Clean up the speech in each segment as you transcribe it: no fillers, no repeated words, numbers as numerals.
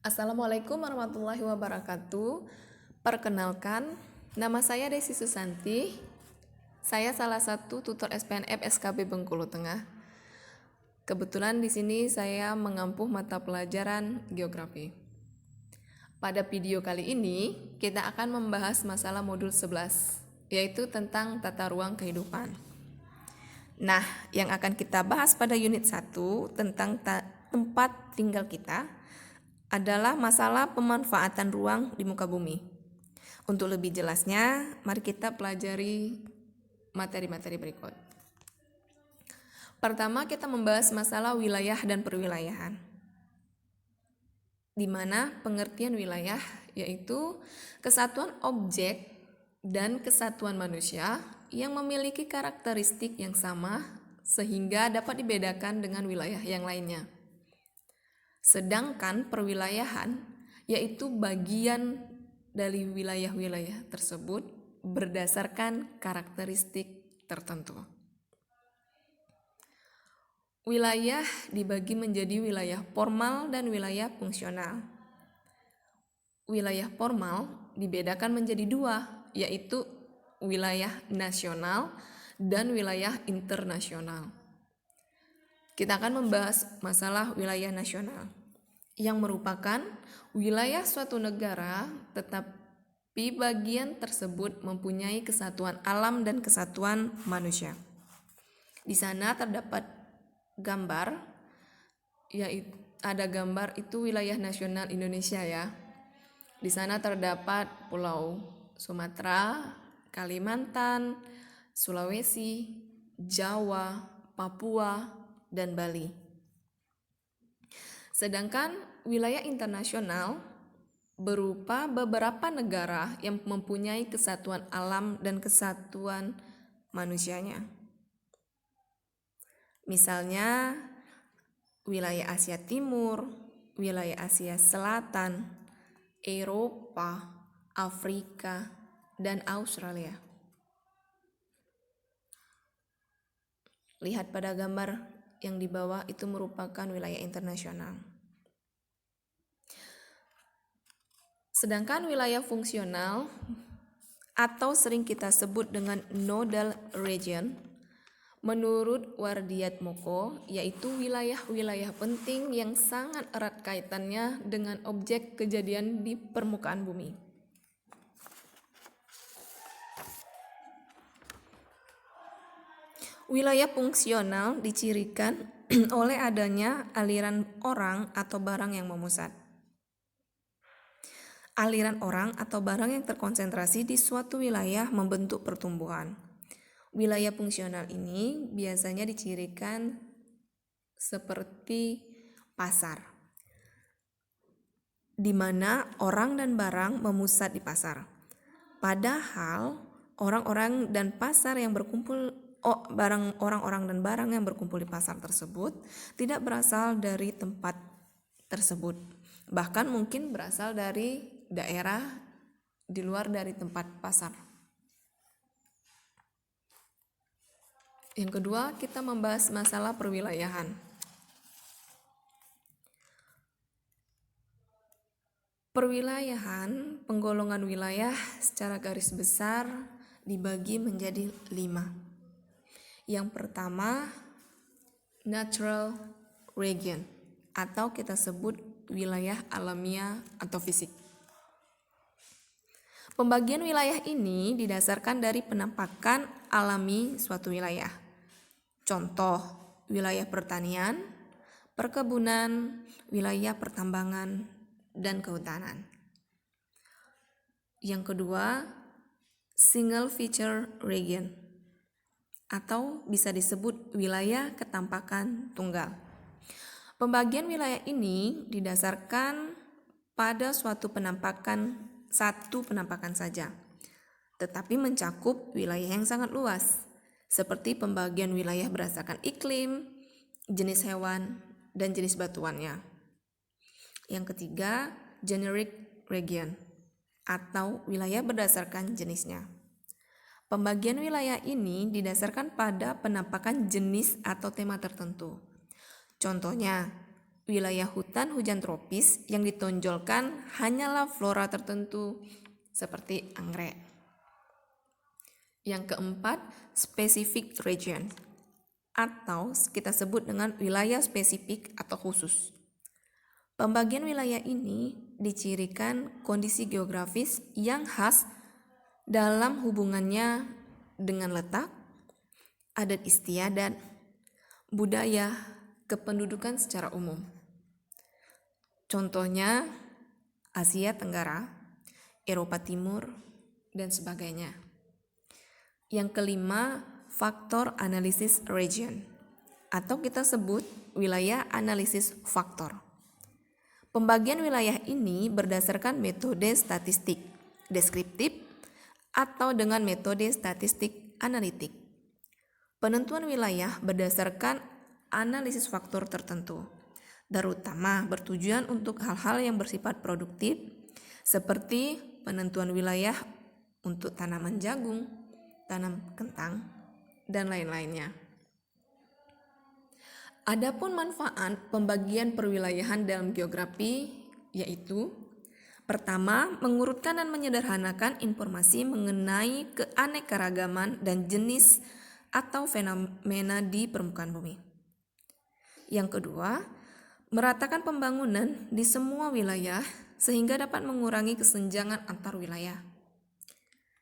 Assalamualaikum warahmatullahi wabarakatuh. Perkenalkan, nama saya Desi Susanti. Saya salah satu tutor SPNF SKB Bengkulu Tengah. Kebetulan di sini saya mengampu mata pelajaran geografi. Pada video kali ini, kita akan membahas masalah modul 11, yaitu tentang tata ruang kehidupan. Nah, yang akan kita bahas pada unit 1 tentang tempat tinggal kita adalah masalah pemanfaatan ruang di muka bumi. Untuk lebih jelasnya, mari kita pelajari materi-materi berikut. Pertama, kita membahas masalah wilayah dan perwilayahan, di mana pengertian wilayah yaitu kesatuan objek dan kesatuan manusia yang memiliki karakteristik yang sama sehingga dapat dibedakan dengan wilayah yang lainnya. Sedangkan perwilayahan yaitu bagian dari wilayah-wilayah tersebut berdasarkan karakteristik tertentu. Wilayah dibagi menjadi wilayah formal dan wilayah fungsional. Wilayah formal dibedakan menjadi dua, yaitu wilayah nasional dan wilayah internasional. Kita akan membahas masalah wilayah nasional, yang merupakan wilayah suatu negara tetapi bagian tersebut mempunyai kesatuan alam dan kesatuan manusia. Di sana terdapat gambar, yaitu ada gambar itu wilayah nasional Indonesia ya. Di sana terdapat Pulau Sumatera, Kalimantan, Sulawesi, Jawa, Papua, dan Bali. Sedangkan wilayah internasional berupa beberapa negara yang mempunyai kesatuan alam dan kesatuan manusianya. Misalnya wilayah Asia Timur, wilayah Asia Selatan, Eropa, Afrika, dan Australia. Lihat pada gambar yang di bawah itu merupakan wilayah internasional. Sedangkan wilayah fungsional atau sering kita sebut dengan nodal region, menurut Wardiatmoko, yaitu wilayah-wilayah penting yang sangat erat kaitannya dengan objek kejadian di permukaan bumi. Wilayah fungsional dicirikan oleh adanya aliran orang atau barang yang memusat. Aliran orang atau barang yang terkonsentrasi di suatu wilayah membentuk pertumbuhan. Wilayah fungsional ini biasanya dicirikan seperti pasar, di mana orang dan barang memusat di pasar. Padahal orang-orang dan pasar yang berkumpul orang-orang dan barang yang berkumpul di pasar tersebut tidak berasal dari tempat tersebut, bahkan mungkin berasal dari daerah di luar dari tempat pasar. Yang kedua, kita membahas masalah perwilayahan. Perwilayahan, penggolongan wilayah secara garis besar dibagi menjadi 5. Yang pertama, natural region, atau kita sebut wilayah alamiah atau fisik. Pembagian wilayah ini didasarkan dari penampakan alami suatu wilayah. Contoh, wilayah pertanian, perkebunan, wilayah pertambangan, dan kehutanan. Yang kedua, single feature region, atau bisa disebut wilayah ketampakan tunggal. Pembagian wilayah ini didasarkan pada satu penampakan saja, tetapi mencakup wilayah yang sangat luas, seperti pembagian wilayah berdasarkan iklim, jenis hewan, dan jenis batuannya. Yang ketiga, generic region, atau wilayah berdasarkan jenisnya. Pembagian wilayah ini didasarkan pada penampakan jenis atau tema tertentu. Contohnya, wilayah hutan hujan tropis yang ditonjolkan hanyalah flora tertentu seperti anggrek. Yang keempat, specific region atau kita sebut dengan wilayah spesifik atau khusus. Pembagian wilayah ini dicirikan kondisi geografis yang khas dalam hubungannya dengan letak, adat istiadat, budaya, kependudukan secara umum. Contohnya Asia Tenggara, Eropa Timur, dan sebagainya. Yang kelima, faktor analisis region atau kita sebut wilayah analisis faktor. Pembagian wilayah ini berdasarkan metode statistik deskriptif atau dengan metode statistik analitik. Penentuan wilayah berdasarkan analisis faktor tertentu, terutama bertujuan untuk hal-hal yang bersifat produktif seperti penentuan wilayah untuk tanaman jagung, tanam kentang, dan lain-lainnya. Adapun manfaat pembagian perwilayahan dalam geografi yaitu pertama, mengurutkan dan menyederhanakan informasi mengenai keanekaragaman dan jenis atau fenomena di permukaan bumi. Yang kedua, meratakan pembangunan di semua wilayah sehingga dapat mengurangi kesenjangan antar wilayah.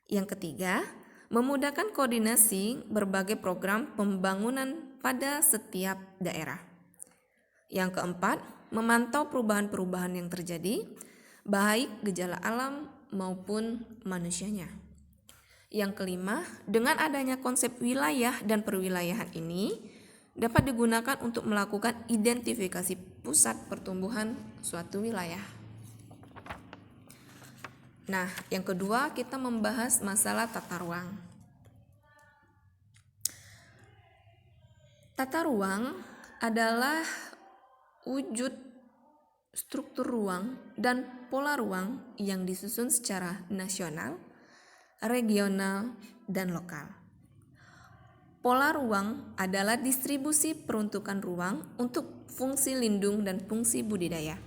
Yang ketiga, memudahkan koordinasi berbagai program pembangunan pada setiap daerah. Yang keempat, memantau perubahan-perubahan yang terjadi, baik gejala alam maupun manusianya. Yang kelima, dengan adanya konsep wilayah dan perwilayahan ini dapat digunakan untuk melakukan identifikasi pusat pertumbuhan suatu wilayah. Nah, yang kedua kita membahas masalah tata ruang. Tata ruang adalah wujud struktur ruang dan pola ruang yang disusun secara nasional, regional, dan lokal. Pola ruang adalah distribusi peruntukan ruang untuk fungsi lindung dan fungsi budidaya.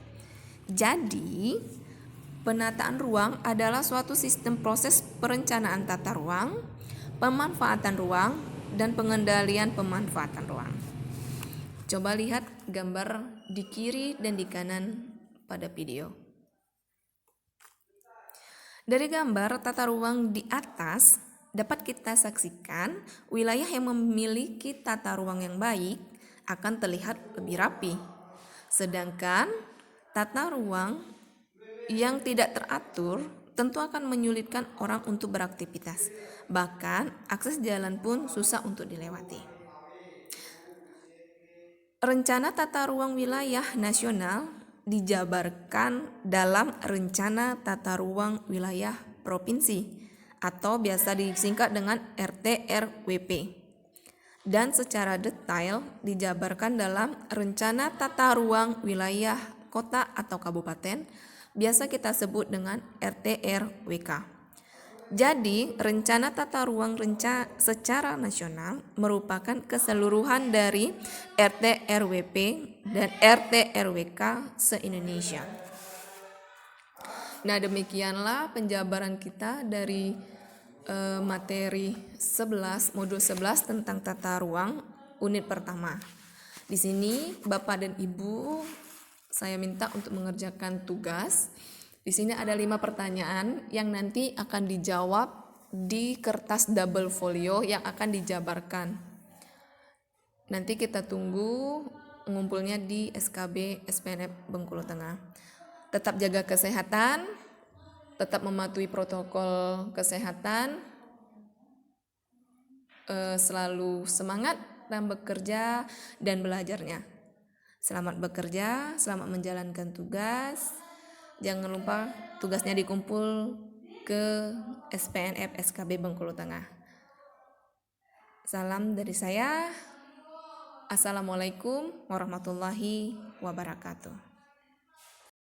Jadi, penataan ruang adalah suatu sistem proses perencanaan tata ruang, pemanfaatan ruang, dan pengendalian pemanfaatan ruang. Coba lihat gambar di kiri dan di kanan pada video. Dari gambar tata ruang di atas dapat kita saksikan wilayah yang memiliki tata ruang yang baik akan terlihat lebih rapi. Sedangkan tata ruang yang tidak teratur tentu akan menyulitkan orang untuk beraktivitas. Bahkan akses jalan pun susah untuk dilewati. Rencana tata ruang wilayah nasional dijabarkan dalam Rencana Tata Ruang Wilayah Provinsi atau biasa disingkat dengan RT/RWP. Dan secara detail dijabarkan dalam Rencana Tata Ruang Wilayah Kota atau Kabupaten, biasa kita sebut dengan RT/RWK. Jadi, rencana tata ruang secara nasional merupakan keseluruhan dari RT/RWP dan RT/RWK se-Indonesia. Nah, demikianlah penjabaran kita dari materi 11, modul 11 tentang tata ruang unit pertama. Di sini Bapak dan Ibu saya minta untuk mengerjakan tugas. Di sini ada 5 pertanyaan yang nanti akan dijawab di kertas double folio yang akan dijabarkan. Nanti kita tunggu ngumpulnya di SKB SPNF Bengkulu Tengah. Tetap jaga kesehatan, tetap mematuhi protokol kesehatan, selalu semangat dalam bekerja dan belajarnya. Selamat bekerja, selamat menjalankan tugas. Jangan lupa tugasnya dikumpul ke SPNF SKB Bengkulu Tengah. Salam dari saya. Assalamualaikum warahmatullahi wabarakatuh.